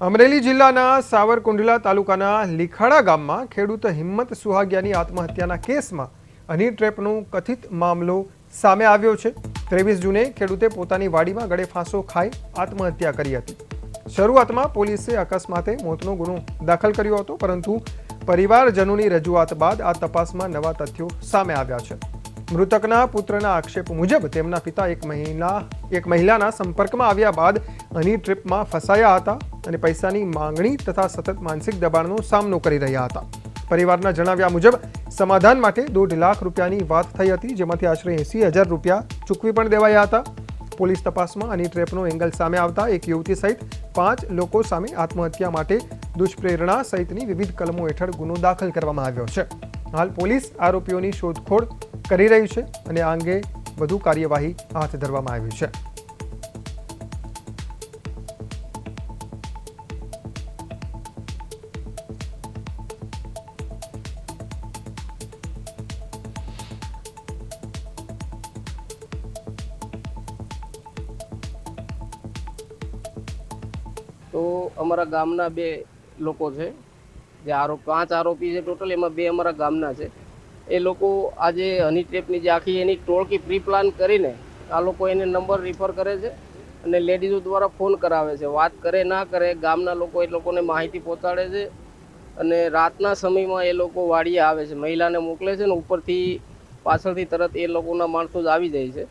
અમરેલી જિલ્લાના સાવરકુંડલા તાલુકાના લીખાડા ગામમાં ખેડૂત હિંમત સુહાગિયાની આત્મહત્યાના કેસમાં હની ટ્રેપનો કથિત મામલો સામે આવ્યો છે। 23 જૂને ખેડૂતે પોતાની વાડીમાં ગળે ફાંસો ખાઈ આત્મહત્યા કરી હતી। શરૂઆતમાં પોલીસે અકસ્માતે મોતનો ગુનો દાખલ કર્યો હતો, પરંતુ પરિવારજનોની રજૂઆત બાદ આ તપાસમાં નવા તથ્યો સામે આવ્યા છે। મૃતકના પુત્રના આક્ષેપ મુજબ તેમના પિતા એક મહિલાના સંપર્કમાં આવ્યા બાદ હની ટ્રીપમાં ફસાયા હતા અને પૈસાની માંગણી તથા સતત માનસિક દબાણનો સામનો કરી રહ્યા હતા। પરિવારના જણાવ્યા મુજબ સમાધાન માટે 2.5 લાખ રૂપિયાની વાત થઈ હતી, જેમાંથી આશરે 80,000 રૂપિયા ચૂકવી પણ દેવાયા હતા। પોલીસ તપાસમાં હની ટ્રેપનો એંગલ સામે આવતા એક યુવતી સહિત 5 લોકો સામે આત્મહત્યા માટે દુષ્પ્રેરણા સહિતની વિવિધ કલમો હેઠળ ગુનો દાખલ કરવામાં આવ્યો છે। હાલ પોલીસ આરોપીઓની શોધખોળ કરી રહી છે અને આ અંગે વધુ કાર્યવાહી હાથ ધરવામાં આવી છે। તો અમારા ગામના 2 લોકો છે, જે 5 આરોપી છે ટોટલ, એમાં 2 અમારા ગામના છે। એ લોકો આજે હની ટ્રેપની જે આખી એની ટોળકી પ્રી પ્લાન કરીને આ લોકો એને નંબર રિફર કરે છે અને લેડીઝો દ્વારા ફોન કરાવે છે। વાત કરે ના કરે, ગામના લોકો એ લોકોને માહિતી પહોંચાડે છે અને રાતના સમયમાં એ લોકો વાડીએ આવે છે, મહિલાને મોકલે છે ને ઉપરથી પાછળથી તરત એ લોકોના માણસો જ આવી જાય છે।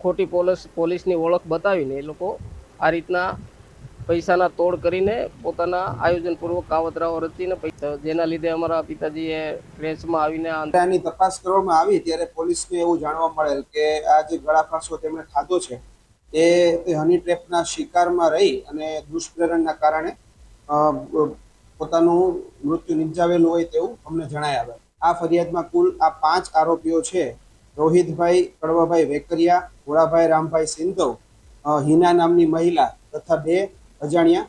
ખોટી પોલીસની ઓળખ બતાવીને એ લોકો આ રીતના પૈસાના તોડ કરીને પોતાના આયોજનપૂર્વક કાવતરાઓ રચીને પૈસા, જેના લીધે અમારા પિતાજીએ ટ્રેસમાં આવીને આની તપાસ કરવામાં આવી ત્યારે પોલીસને એવું જાણવા મળેલ કે આ જે ગળાફાંસો તેમણે ખાધો છે તે હની ટ્રેપના શિકારમાં રહી અને દુષ્પ્રેરણના કારણે પોતાનું મૃત્યુ નિપજાવેલું હોય તેવું અમને જણાય આવે। આ ફરિયાદમાં કુલ આ 5 આરોપીઓ છે: રોહિતભાઈ કડવાભાઈ વેકરિયા, ભોળાભાઈ રામભાઈ સિંધવ, હિના નામની મહિલા તથા 2 અજાણ્યા